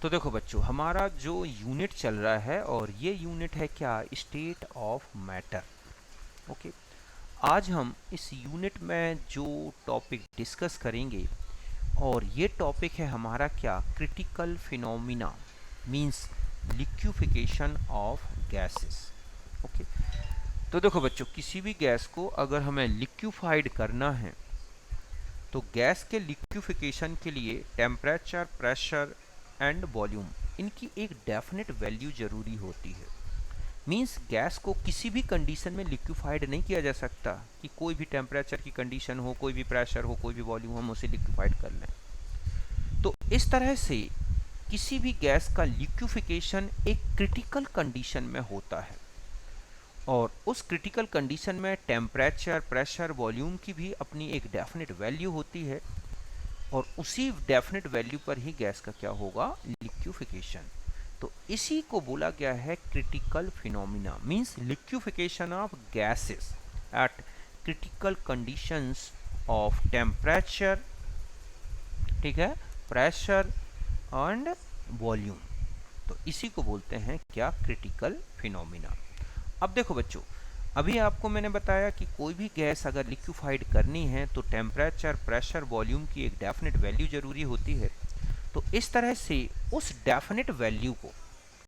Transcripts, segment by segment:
तो देखो बच्चों, हमारा जो यूनिट चल रहा है और ये यूनिट है क्या, स्टेट ऑफ मैटर। ओके। आज हम इस यूनिट में जो टॉपिक डिस्कस करेंगे और ये टॉपिक है हमारा क्या, critical phenomena means liquefaction of gases. Okay. तो देखो बच्चों, किसी भी गैस को अगर हमें लिक्विफाइड करना है तो गैस के लिक्विफिकेशन के लिए टेम्परेचर, प्रेशर एंड वॉल्यूम, इनकी एक डेफिनेट वैल्यू जरूरी होती है। मींस गैस को किसी भी कंडीशन में लिक्विफाइड नहीं किया जा सकता कि कोई भी टेम्परेचर की कंडीशन हो, कोई भी प्रेशर हो, कोई भी वॉल्यूम, हम उसे लिक्विफाइड कर लें। तो इस तरह से किसी भी गैस का लिक्विफिकेशन एक क्रिटिकल कंडीशन में होता है और उस क्रिटिकल कंडीशन में टेम्परेचर, प्रेशर, वॉल्यूम की भी अपनी एक डेफिनेट वैल्यू होती है और उसी डेफिनेट वैल्यू पर ही गैस का क्या होगा, लिक्विफिकेशन। तो इसी को बोला गया है critical phenomena means liquefaction of gases at critical conditions of temperature, ठीक है, प्रेशर एंड वॉल्यूम। तो इसी को बोलते हैं क्या, क्रिटिकल फिनोमिना। अब देखो बच्चों, अभी आपको मैंने बताया कि कोई भी गैस अगर लिक्विफाइड करनी है तो टेम्परेचर, प्रेशर, वॉल्यूम की एक डेफिनेट वैल्यू जरूरी होती है। तो इस तरह से उस डेफिनेट वैल्यू को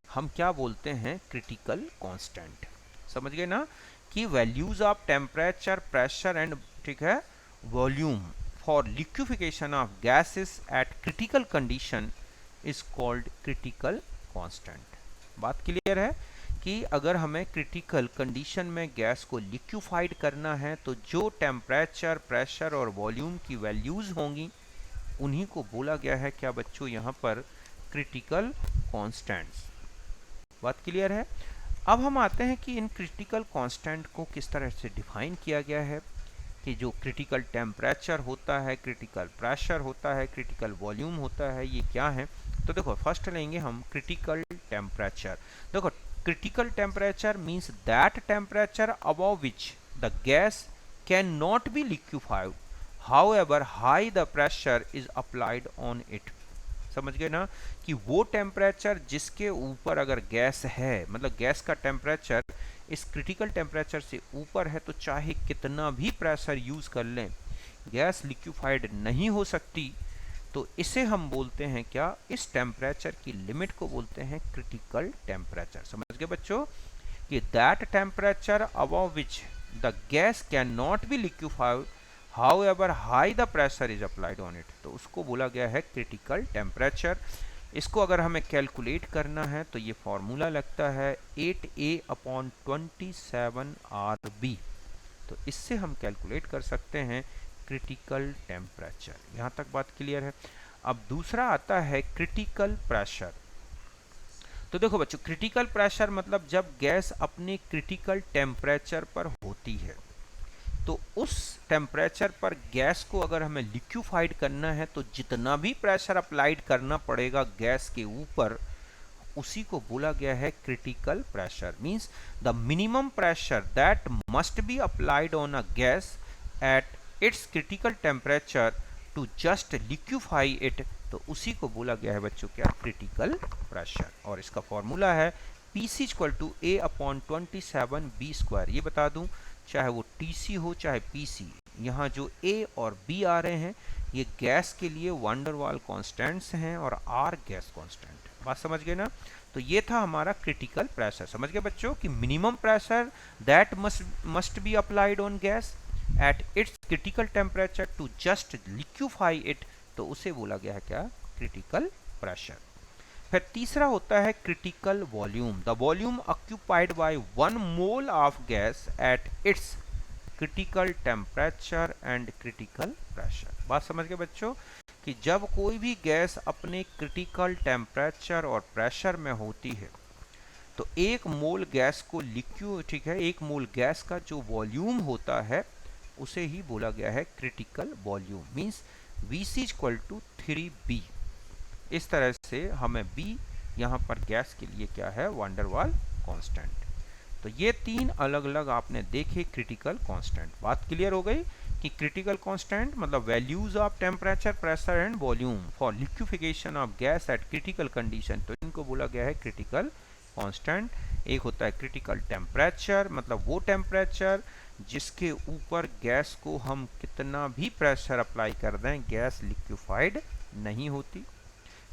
हम क्या बोलते हैं, क्रिटिकल कांस्टेंट। समझ गए ना कि values of temperature, pressure and, ठीक है, volume for liquefaction of gases at critical condition is called critical constant. बात क्लियर है कि अगर हमें क्रिटिकल कंडीशन में गैस को लिक्विफाइड करना है तो जो टेम्परेचर, प्रेशर और वॉल्यूम की वैल्यूज होंगी उन्हीं को बोला गया है क्या बच्चों, यहाँ पर क्रिटिकल कांस्टेंट्स। बात क्लियर है। अब हम आते हैं कि इन क्रिटिकल कांस्टेंट को किस तरह से डिफाइन किया गया है कि जो क्रिटिकल टेम्परेचर होता है, क्रिटिकल प्रेशर होता है, क्रिटिकल वॉल्यूम होता है, ये क्या है। तो देखो, फर्स्ट लेंगे हम क्रिटिकल टेम्परेचर। देखो, critical temperature means that temperature above which the gas cannot be liquefied however high the pressure is applied on it। समझ गए ना कि वो टेम्परेचर जिसके ऊपर अगर गैस है, मतलब गैस का टेम्परेचर इस क्रिटिकल टेम्परेचर से ऊपर है तो चाहे कितना भी प्रेशर यूज कर लें गैस लिक्विफाइड नहीं हो सकती। तो इसे हम बोलते हैं क्या, इस टेम्परेचर की लिमिट को बोलते हैं क्रिटिकल टेम्परेचर। समझ गए बच्चों कि that temperature above which the gas can not be liquefied however high the pressure is applied on it, तो उसको बोला गया है क्रिटिकल टेम्परेचर। इसको अगर हमें कैलकुलेट करना है तो ये फॉर्मूला लगता है 8A/27RB। तो इससे हम कैलकुलेट कर सकते हैं क्रिटिकल टेम्परेचर। यहाँ तक बात क्लियर है। अब दूसरा आता है क्रिटिकल प्रेशर। तो देखो बच्चों, क्रिटिकल प्रेशर मतलब जब गैस अपने क्रिटिकल टेम्परेचर पर होती है तो उस टेम्परेचर पर गैस को अगर हमें लिक्विफाइड करना है तो जितना भी प्रेशर अप्लाइड करना पड़ेगा गैस के ऊपर उसी को बोला गया है critical pressure. Means the minimum pressure that must be applied on a gas at its critical temperature to just liquefy it, तो उसी को बोला गया है बच्चों क्या, क्रिटिकल प्रेशर। और इसका फॉर्मूला है PC = A/27B²। ये बता दूं, चाहे वो TC हो चाहे PC, यहाँ जो A और B आ रहे हैं ये गैस के लिए वंडर वाल कॉन्स्टेंट्स हैं और R गैस कॉन्स्टेंट। बात समझ गए ना। तो ये था हमारा क्रिटिकल प्रेशर। समझ गए बच्चों कि minimum pressure that must be applied on gas at its critical temperature to just liquefy it, तो उसे बोला गया है क्या, क्रिटिकल प्रेशर। फिर तीसरा होता है critical volume. The volume occupied by 1 mole of gas at its critical temperature and critical pressure. बात समझ गए बच्चों कि जब कोई भी गैस अपने क्रिटिकल टेम्परेचर और प्रेशर में होती है तो एक मोल गैस को लिक्विड, ठीक है, एक मोल गैस का जो वॉल्यूम होता है उसे ही बोला गया है critical volume. Means VC = 3B। इस तरह से हमें B यहाँ पर गैस के लिए क्या है, वंडर वाल कांस्टेंट। तो ये तीन अलग अलग आपने देखे क्रिटिकल कांस्टेंट। बात क्लियर हो गई कि क्रिटिकल कांस्टेंट मतलब values of temperature, pressure and volume for liquefaction of gas at critical condition, तो इनको बोला गया है क्रिटिकल कांस्टेंट। एक होता है क्रिटिकल टेम्परेचर, मतलब वो टेम्परेचर जिसके ऊपर गैस को हम कितना भी प्रेशर अप्लाई कर दें गैस लिक्विफाइड नहीं होती।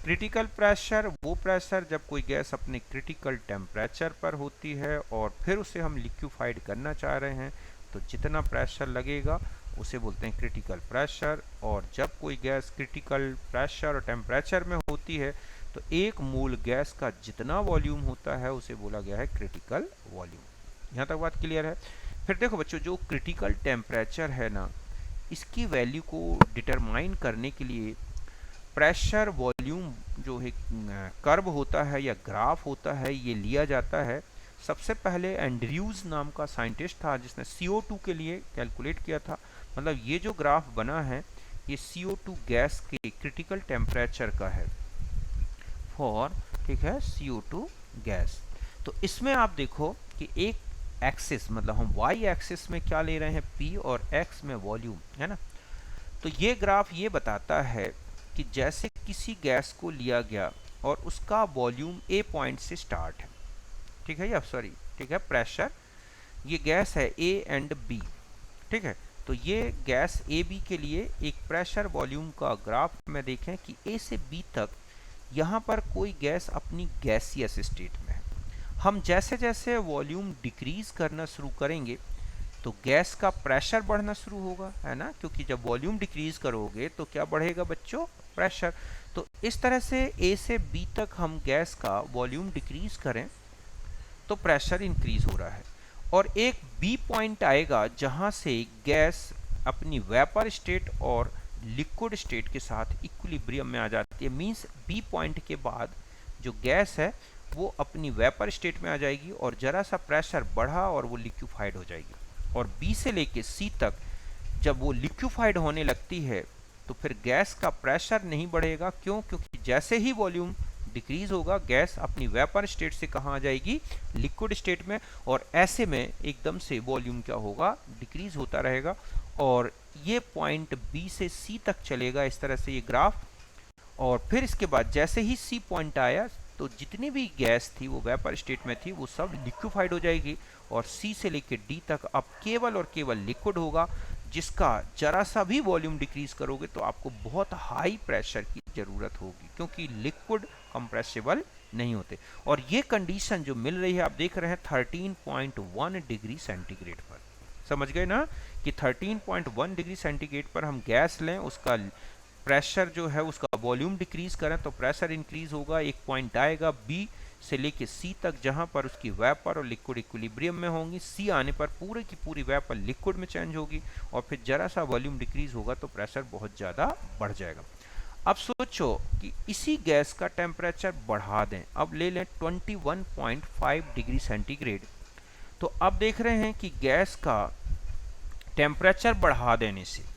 क्रिटिकल प्रेशर वो प्रेशर जब कोई गैस अपने क्रिटिकल टेम्परेचर पर होती है और फिर उसे हम लिक्विफाइड करना चाह रहे हैं तो जितना प्रेशर लगेगा उसे बोलते हैं क्रिटिकल प्रेशर। और जब कोई गैस क्रिटिकल प्रेशर और टेम्परेचर में होती है तो एक मोल गैस का जितना वॉल्यूम होता है उसे बोला गया है क्रिटिकल वॉल्यूम। यहाँ तक बात क्लियर है। फिर देखो बच्चों, जो क्रिटिकल टेम्परेचर है ना, इसकी वैल्यू को डिटरमाइन करने के लिए प्रेशर वॉल्यूम जो है कर्व होता है या ग्राफ होता है, ये लिया जाता है। सबसे पहले एंड्रयूज नाम का साइंटिस्ट था जिसने CO2 के लिए कैलकुलेट किया था। मतलब ये जो ग्राफ बना है ये CO2 गैस के क्रिटिकल टेम्परेचर का है फॉर, ठीक है, CO2 गैस। तो इसमें आप देखो कि एक एक्सिस मतलब हम y एक्सिस में क्या ले रहे हैं P और x में वॉल्यूम, है ना। तो ये ग्राफ ये बताता है कि जैसे किसी गैस को लिया गया और उसका वॉल्यूम A पॉइंट से स्टार्ट है, ठीक है, या सॉरी ठीक है, प्रेशर, ये गैस है A एंड B, ठीक है। तो ये गैस ए बी के लिए एक प्रेशर वॉल्यूम का ग्राफ में देखें कि A से B तक यहाँ पर कोई गैस अपनी गैसियस स्टेट में है। हम जैसे जैसे वॉल्यूम डिक्रीज करना शुरू करेंगे तो गैस का प्रेशर बढ़ना शुरू होगा, है ना, क्योंकि जब वॉल्यूम डिक्रीज करोगे तो क्या बढ़ेगा बच्चों, प्रेशर। तो इस तरह से A से B तक हम गैस का वॉल्यूम डिक्रीज करें तो प्रेशर इंक्रीज हो रहा है। और एक B पॉइंट आएगा जहां से गैस अपनी वेपर स्टेट और लिक्विड स्टेट के साथ इक्विलिब्रियम में आ जाती है। मींस B पॉइंट के बाद जो गैस है वो अपनी वेपर स्टेट में आ जाएगी और जरा सा प्रेशर बढ़ा और वो लिक्विफाइड हो जाएगी। और B से लेके C तक जब वो लिक्विफाइड होने लगती है तो फिर गैस का प्रेशर नहीं बढ़ेगा। क्यों? क्योंकि जैसे ही वॉल्यूम डिक्रीज होगा गैस अपनी वेपर स्टेट से कहाँ आ जाएगी, लिक्विड स्टेट में। और ऐसे में एकदम से वॉल्यूम क्या होगा, डिक्रीज होता रहेगा। और ये पॉइंट B से C तक चलेगा, इस तरह से ये ग्राफ। और फिर इसके बाद जैसे ही C पॉइंट आया तो जितनी भी गैस थी वो वेपर स्टेट में थी वो सब लिक्विफाइड हो जाएगी और C से लेकर D तक अब केवल और केवल लिक्विड होगा, जिसका जरा सा भी वॉल्यूम डिक्रीज करोगे तो आपको बहुत हाई प्रेशर की ज़रूरत होगी, क्योंकि लिक्विड कंप्रेसिबल नहीं होते। और ये कंडीशन जो मिल रही है आप देख रहे हैं 13.1 डिग्री सेंटीग्रेड पर। समझ गए ना कि 13.1 डिग्री सेंटीग्रेड पर हम गैस लें, उसका प्रेशर जो है उसका वॉल्यूम डिक्रीज करें तो प्रेशर इंक्रीज होगा। एक पॉइंट आएगा B से लेके C तक जहां पर उसकी वेपर और लिक्विड इक्विलिब्रियम में होंगी। C आने पर पूरे की पूरी वेपर लिक्विड में चेंज होगी और फिर जरा सा वॉल्यूम डिक्रीज होगा तो प्रेशर बहुत ज़्यादा बढ़ जाएगा। अब सोचो कि इसी गैस का टेम्परेचर बढ़ा दें, अब ले लें 21.5 डिग्री सेंटीग्रेड। तो अब देख रहे हैं कि गैस का टेम्परेचर बढ़ा देने से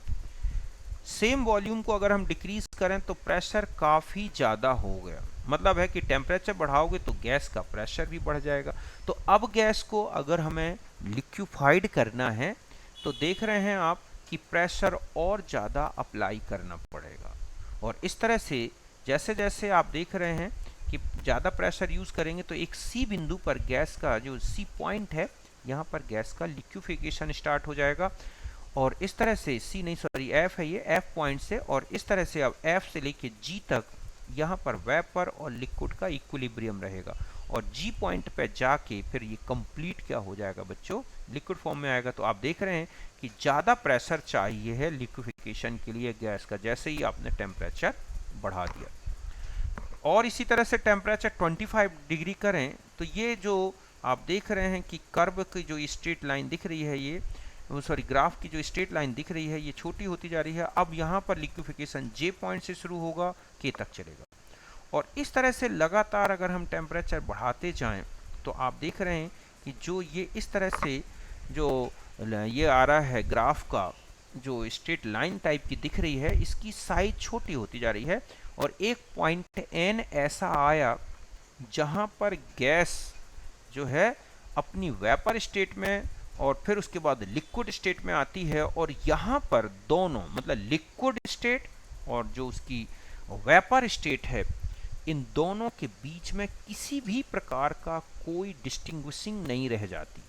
सेम वॉल्यूम को अगर हम डिक्रीज करें तो प्रेशर काफ़ी ज़्यादा हो गया। मतलब है कि टेम्परेचर बढ़ाओगे तो गैस का प्रेशर भी बढ़ जाएगा। तो अब गैस को अगर हमें लिक्विफाइड करना है तो देख रहे हैं आप कि प्रेशर और ज़्यादा अप्लाई करना पड़ेगा। और इस तरह से जैसे जैसे आप देख रहे हैं कि ज़्यादा प्रेशर यूज़ करेंगे तो एक C बिंदु पर गैस का जो C पॉइंट है यहाँ पर गैस का लिक्विफिकेशन स्टार्ट हो जाएगा। और इस तरह से C नहीं सॉरी F है, ये F पॉइंट से, और इस तरह से अब F से लेके G तक यहाँ पर वेपर और लिक्विड का इक्विलिब्रियम रहेगा। और G पॉइंट पे जाके फिर ये कंप्लीट क्या हो जाएगा बच्चों, लिक्विड फॉर्म में आएगा। तो आप देख रहे हैं कि ज़्यादा प्रेशर चाहिए है लिक्विफिकेशन के लिए गैस का, जैसे ही आपने टेम्परेचर बढ़ा दिया। और इसी तरह से टेम्परेचर 25 डिग्री करें तो ये जो आप देख रहे हैं कि कर्व की जो स्ट्रेट लाइन दिख रही है, ये सॉरी ग्राफ की जो स्ट्रेट लाइन दिख रही है ये छोटी होती जा रही है। अब यहाँ पर लिक्विफिकेशन J पॉइंट से शुरू होगा, K तक चलेगा। और इस तरह से लगातार अगर हम टेम्परेचर बढ़ाते जाएं तो आप देख रहे हैं कि जो ये इस तरह से जो ये आ रहा है ग्राफ का जो स्ट्रेट लाइन टाइप की दिख रही है, इसकी साइज छोटी होती जा रही है। और एक पॉइंट N ऐसा आया जहाँ पर गैस जो है अपनी वेपर स्टेट में और फिर उसके बाद लिक्विड स्टेट में आती है, और यहाँ पर दोनों मतलब लिक्विड स्टेट और जो उसकी वेपर स्टेट है, इन दोनों के बीच में किसी भी प्रकार का कोई डिस्टिंग्विशिंग नहीं रह जाती।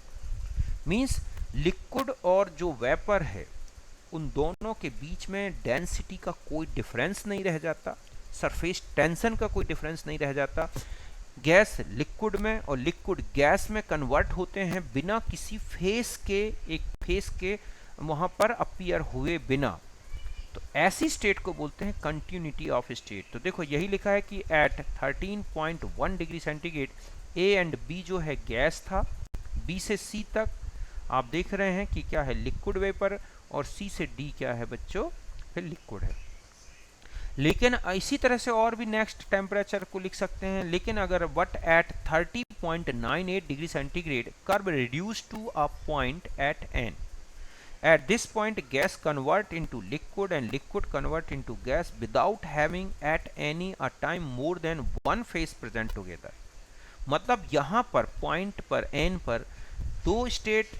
मीन्स लिक्विड और जो वेपर है उन दोनों के बीच में डेंसिटी का कोई डिफरेंस नहीं रह जाता, सरफेस टेंशन का कोई डिफरेंस नहीं रह जाता। गैस लिक्विड में और लिक्विड गैस में कन्वर्ट होते हैं बिना किसी फेस के, एक फेस के वहाँ पर अपीयर हुए बिना। तो ऐसी स्टेट को बोलते हैं कंटिन्यूटी ऑफ स्टेट। तो देखो यही लिखा है कि at 13.1 degree centigrade A and B जो है गैस था, बी से सी तक आप देख रहे हैं कि क्या है लिक्विड वेपर, और सी से डी क्या है बच्चों, फिर लिक्विड है। लेकिन इसी तरह से और भी नेक्स्ट टेम्परेचर को लिख सकते हैं, लेकिन अगर but at 30.98 degree centigrade curve reduce to a point at N. At this point gas convert into liquid and liquid convert into gas without having at any a time more than one phase present together। मतलब यहाँ पर point पर N पर दो state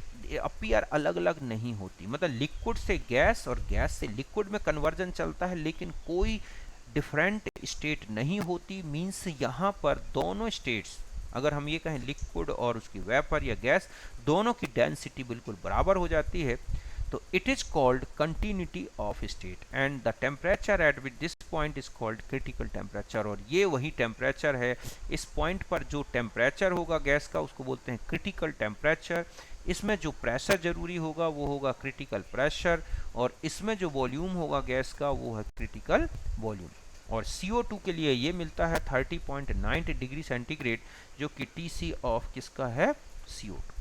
appear अलग अलग नहीं होती, मतलब लिक्विड से गैस और गैस से लिक्विड में कन्वर्जन चलता है लेकिन कोई डिफरेंट स्टेट नहीं होती। मीन्स यहाँ पर दोनों स्टेट्स, अगर हम ये कहें लिक्विड और उसकी वेपर या गैस, दोनों की डेंसिटी बिल्कुल बराबर हो जाती है। तो it is called continuity of state and the temperature at which this point is called critical temperature. और ये वही टेम्परेचर है, इस पॉइंट पर जो टेम्परेचर होगा गैस का उसको बोलते हैं क्रिटिकल टेम्परेचर। इसमें जो प्रेशर जरूरी होगा वो होगा क्रिटिकल प्रेशर, और इसमें जो वॉल्यूम होगा गैस का वो है क्रिटिकल वॉल्यूम। और CO2 के लिए ये मिलता है 30.9 डिग्री सेंटीग्रेड, जो कि TC ऑफ किसका है, CO2।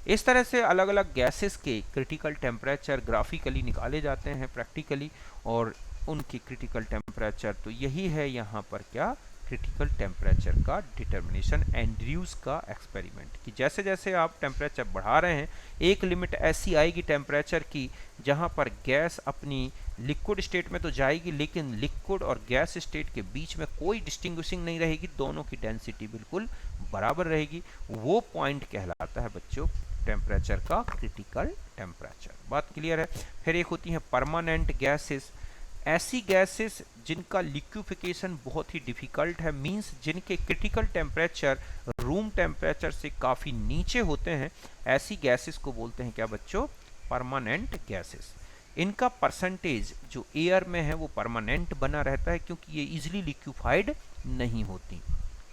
इस तरह से अलग अलग गैसेस के क्रिटिकल टेम्परेचर ग्राफिकली निकाले जाते हैं प्रैक्टिकली, और उनकी क्रिटिकल टेम्परेचर, तो यही है यहाँ पर क्या, क्रिटिकल टेम्परेचर का डिटर्मिनेशन, एंड्रयूज का एक्सपेरिमेंट, कि जैसे जैसे आप टेम्परेचर बढ़ा रहे हैं एक लिमिट ऐसी आएगी टेम्परेचर की जहाँ पर गैस अपनी लिक्विड स्टेट में तो जाएगी लेकिन लिक्विड और गैस स्टेट के बीच में कोई डिस्टिंग्विशिंग नहीं रहेगी, दोनों की डेंसिटी बिल्कुल बराबर रहेगी। वो पॉइंट कहलाता है बच्चों टेम्परेचर का क्रिटिकल टेम्परेचर। बात क्लियर है। फिर एक होती है परमानेंट गैसेस, ऐसी गैसेस जिनका लिक्विफिकेशन बहुत ही डिफिकल्ट है, मींस जिनके क्रिटिकल टेम्परेचर रूम टेम्परेचर से काफ़ी नीचे होते हैं, ऐसी गैसेस को बोलते हैं क्या बच्चों, परमानेंट गैसेस। इनका परसेंटेज जो एयर में है वो परमानेंट बना रहता है क्योंकि ये इजिली लिक्विफाइड नहीं होती,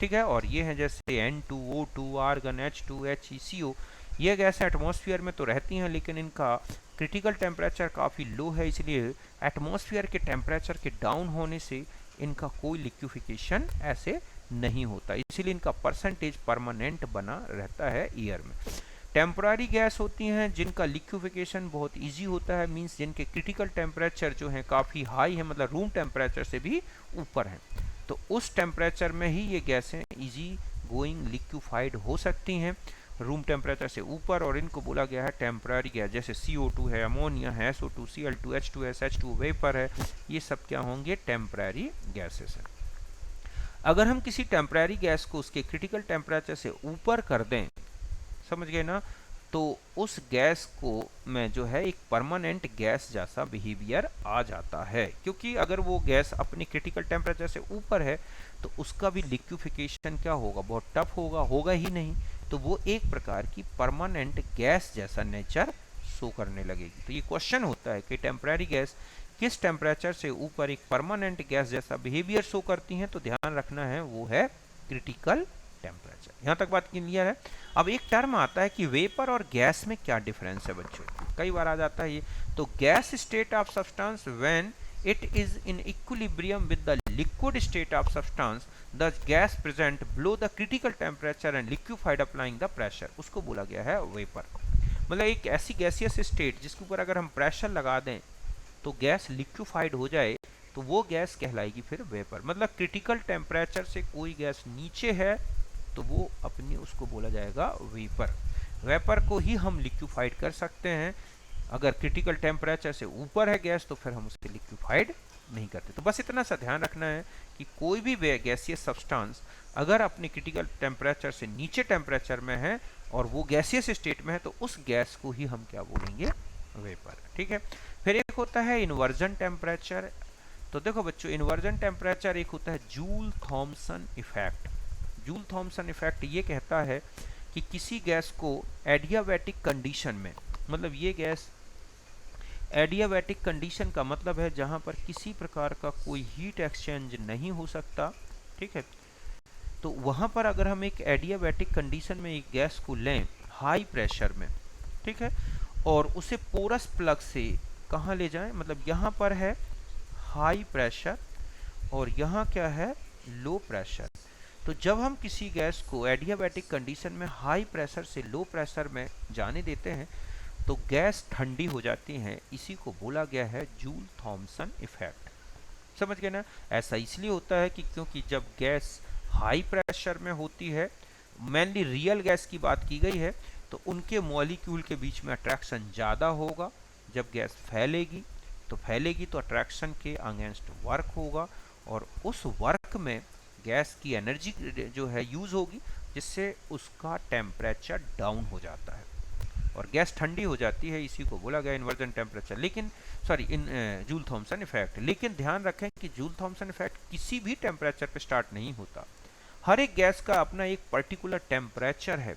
ठीक है। और ये है जैसे N2O2, आर्गन, H2, HCO, ये गैसें एटमॉस्फेयर में तो रहती हैं लेकिन इनका क्रिटिकल टेम्परेचर काफ़ी लो है, इसलिए एटमॉस्फेयर के टेम्परेचर के डाउन होने से इनका कोई लिक्विफिकेशन ऐसे नहीं होता, इसीलिए इनका परसेंटेज परमानेंट बना रहता है एयर में। टेम्पररी गैस होती हैं जिनका लिक्विफिकेशन बहुत इजी होता है, मींस जिनके क्रिटिकल टेम्परेचर जो है काफ़ी हाई है, मतलब रूम टेम्परेचर से भी ऊपर हैं, तो उस टेम्परेचर में ही ये गैसें इजी गोइंग लिक्विफाइड हो सकती हैं रूम टेम्परेचर से ऊपर, और इनको बोला गया है टेम्पररी गैस। जैसे CO2 है, अमोनिया है, SO2, Cl2, H2S, H2 vapour है, ये सब क्या होंगे, टेम्पररी गैसेस हैं। अगर हम किसी टेम्पररी गैस को उसके क्रिटिकल टेम्परेचर से ऊपर कर दें, समझ गए ना, तो उस गैस को में जो है एक परमानेंट गैस जैसा बिहेवियर आ जाता है, क्योंकि अगर वो गैस अपने क्रिटिकल टेम्परेचर से ऊपर है तो उसका भी लिक्विफिकेशन क्या होगा, बहुत टफ होगा, होगा ही नहीं, तो वो एक प्रकार की परमानेंट गैस जैसा नेचर शो करने लगेगी। तो ये क्वेश्चन होता है कि टेम्पररी गैस किस टेम्परेचर से ऊपर एक परमानेंट गैस जैसा बिहेवियर शो करती हैं, तो ध्यान रखना है वो है क्रिटिकल टेम्परेचर। यहाँ तक बात क्लियर है। अब एक टर्म आता है कि वेपर और गैस में क्या डिफरेंस है बच्चों, कई बार आ जाता है ये। तो gas state of substance when it is in equilibrium with the liquid state of substance, the gas present below the critical temperature and liquefied applying the pressure, उसको बोला गया है वेपर। मतलब एक ऐसी गैसियस स्टेट जिसके ऊपर अगर हम प्रेशर लगा दें तो गैस लिक्विफाइड हो जाए तो वो गैस कहलाएगी फिर वेपर। मतलब क्रिटिकल टेम्परेचर से कोई गैस नीचे है तो वो अपनी उसको बोला जाएगा वेपर। वेपर को ही हम लिक्विफाइड कर सकते हैं, अगर क्रिटिकल टेम्परेचर से ऊपर है गैस तो फिर हम उससे लिक्विफाइड नहीं करते। तो बस इतना सा ध्यान रखना है कि कोई भी गैसियस सब्सटेंस अगर अपने क्रिटिकल टेम्परेचर से नीचे टेम्परेचर में है और वो गैसियस स्टेट में है तो उस गैस को ही हम क्या बोलेंगे, वेपर। ठीक है। फिर एक होता है इन्वर्जन टेम्परेचर। तो देखो बच्चों, इन्वर्जन टेम्परेचर एक होता है Joule Thomson effect. Joule Thomson effect ये कहता है कि किसी गैस को एडियाबैटिक कंडीशन में, मतलब ये गैस एडियाबैटिक कंडीशन का मतलब है जहां पर किसी प्रकार का कोई हीट एक्सचेंज नहीं हो सकता, ठीक है, तो वहां पर अगर हम एक एडियाबैटिक कंडीशन में एक गैस को लें हाई प्रेशर में, ठीक है, और उसे पोरस प्लग से कहाँ ले जाएं, मतलब यहाँ पर है हाई प्रेशर और यहाँ क्या है, लो प्रेशर। तो जब हम किसी गैस को एडियाबैटिक कंडीशन में हाई प्रेशर से लो प्रेशर में जाने देते हैं तो गैस ठंडी हो जाती है। इसी को बोला गया है जूल थॉमसन इफेक्ट। समझ गए ना। ऐसा इसलिए होता है कि क्योंकि जब गैस हाई प्रेशर में होती है, मेनली रियल गैस की बात की गई है, तो उनके मॉलिक्यूल के बीच में अट्रैक्शन ज़्यादा होगा। जब गैस फैलेगी तो अट्रैक्शन के अगेंस्ट वर्क होगा और उस वर्क में गैस की एनर्जी जो है यूज़ होगी, जिससे उसका टेम्परेचर डाउन हो जाता है और गैस ठंडी हो जाती है। इसी को बोला गया इन्वर्जन टेम्परेचर, लेकिन जूल थॉमसन इफेक्ट। लेकिन ध्यान रखें कि जूल थॉमसन इफेक्ट किसी भी टेम्परेचर पे स्टार्ट नहीं होता। हर एक गैस का अपना एक पर्टिकुलर टेम्परेचर है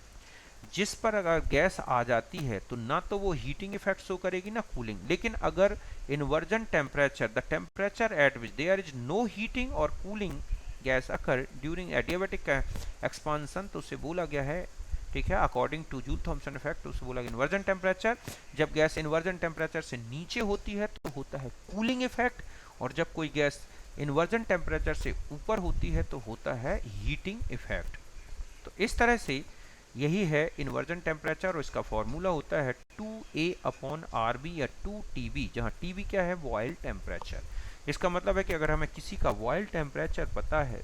जिस पर अगर गैस आ जाती है तो ना तो वो हीटिंग इफेक्ट शो करेगी ना कूलिंग। लेकिन अगर inversion temperature, the temperature at which there is no heating और cooling gas occur during adiabatic expansion, तो उसे बोला गया है, ठीक है, according to Joule Thomson effect, उसे बोला गया इन्वर्जन टेम्परेचर। जब गैस इन्वर्जन टेम्परेचर से नीचे होती है तो होता है कूलिंग इफेक्ट, और जब कोई गैस इन्वर्जन टेम्परेचर से ऊपर होती है तो होता है हीटिंग इफेक्ट। तो इस तरह से यही है इन्वर्जन टेम्परेचर, और इसका फॉर्मूला होता है 2A/RB या 2TB, जहाँ TB क्या है, बॉयल टेम्परेचर। इसका मतलब है कि अगर हमें किसी का बॉयल टेम्परेचर पता है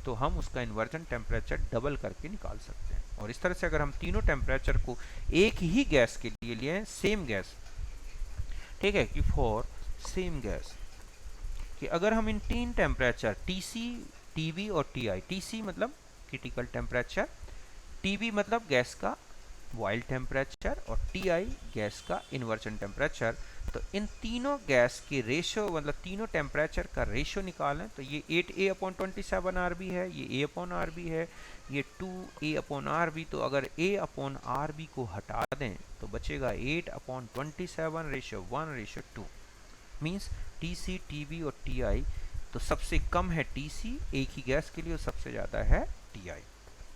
तो हम उसका इन्वर्जन टेम्परेचर डबल करके निकाल सकते हैं। और इस तरह से अगर हम तीनों टेम्परेचर को एक ही गैस के लिए लिए, सेम गैस, ठीक है, कि फॉर सेम गैस, कि अगर हम इन तीन टेम्परेचर TC, TB और TI, TC मतलब क्रिटिकल टेम्परेचर, TB मतलब गैस का बॉयल टेम्परेचर और TI गैस का इन्वर्जन टेम्परेचर, तो इन तीनों गैस के रेशो, मतलब तीनों टेम्परेचर का रेशो निकालें तो ये 8A/27RB है, ये A/RB है, ये 2A/RB। तो अगर A/RB को हटा दें तो बचेगा 8/27 ratio 1 ratio 2, means TC, TB और TI। तो सबसे कम है TC एक ही गैस के लिए और सबसे ज़्यादा है TI।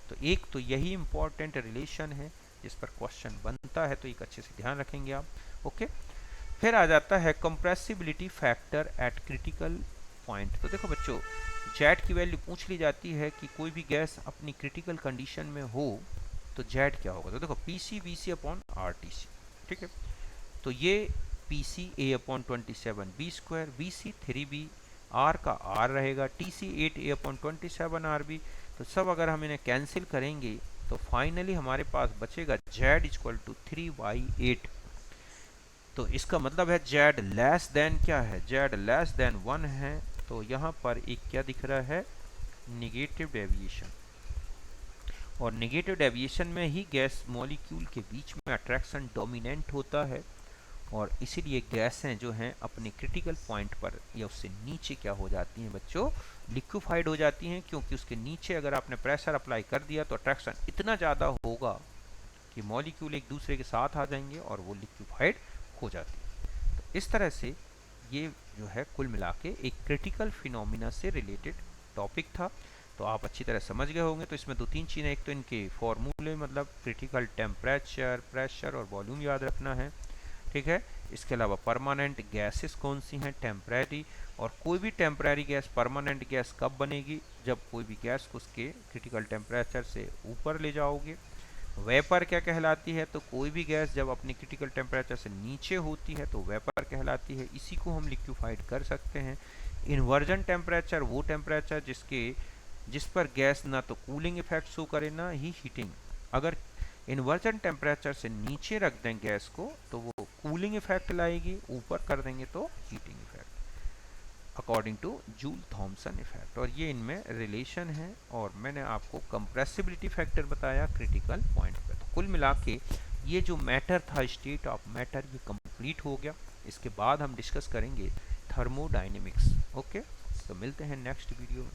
तो एक तो यही इंपॉर्टेंट रिलेशन है जिस पर क्वेश्चन बनता है, तो एक अच्छे से ध्यान रखेंगे आप। ओके। फिर आ जाता है compressibility factor eight critical point. तो देखो बच्चों, जेड की वैल्यू पूछ ली जाती है कि कोई भी गैस अपनी क्रिटिकल कंडीशन में हो तो जेड क्या होगा। तो देखो PC BC/RTC, ठीक है, तो ये PC A/27B², BC 3B, R का R रहेगा, TC 8A/27RB। तो सब अगर हम इन्हें कैंसिल करेंगे तो फाइनली हमारे पास बचेगा Z = 3/8। तो इसका मतलब है Z लेस देन क्या है, Z लेस देन 1 है। तो यहाँ पर एक क्या दिख रहा है, निगेटिव डेविएशन, और निगेटिव डेविएशन में ही गैस मॉलिक्यूल के बीच में अट्रैक्शन डोमिनेंट होता है, और इसीलिए गैसें जो हैं अपने क्रिटिकल पॉइंट पर या उससे नीचे क्या हो जाती हैं बच्चों, लिक्विफाइड हो जाती हैं। क्योंकि उसके नीचे अगर आपने प्रेशर अप्लाई कर दिया तो अट्रैक्शन इतना ज़्यादा होगा कि मॉलिक्यूल एक दूसरे के साथ आ जाएंगे और वो लिक्विफाइड हो जाती है। तो इस तरह से ये जो है कुल मिला के एक क्रिटिकल फिनोमिना से रिलेटेड टॉपिक था। तो आप अच्छी तरह समझ गए होंगे। तो इसमें दो तीन चीज़ें, एक तो इनके फॉर्मूले, मतलब क्रिटिकल टेम्परेचर, प्रेशर और वॉल्यूम याद रखना है, ठीक है। इसके अलावा परमानेंट गैसेस कौन सी हैं, टेम्परेरी, और कोई भी टेम्परेरी गैस परमानेंट गैस कब बनेगी, जब कोई भी गैस को उसके क्रिटिकल टेम्परेचर से ऊपर ले जाओगे। वेपर क्या कहलाती है, तो कोई भी गैस जब अपनी क्रिटिकल टेम्परेचर से नीचे होती है तो वेपर कहलाती है, इसी को हम लिक्विफाइड कर सकते हैं। इन्वर्जन टेम्परेचर वो टेम्परेचर जिस पर गैस ना तो कूलिंग इफेक्ट शो करे ना ही हीटिंग। अगर इन्वर्जन टेम्परेचर से नीचे रख दें गैस को तो वो कूलिंग इफेक्ट लाएगी, ऊपर कर देंगे तो heating effect, according to Joule Thomson effect. और ये इनमें रिलेशन है। और मैंने आपको कंप्रेसिबिलिटी फैक्टर बताया क्रिटिकल पॉइंट पे। तो कुल मिला के ये जो मैटर था, स्टेट ऑफ मैटर, ये कंप्लीट हो गया। इसके बाद हम डिस्कस करेंगे थर्मोडाइनेमिक्स। ओके, तो मिलते हैं नेक्स्ट वीडियो में।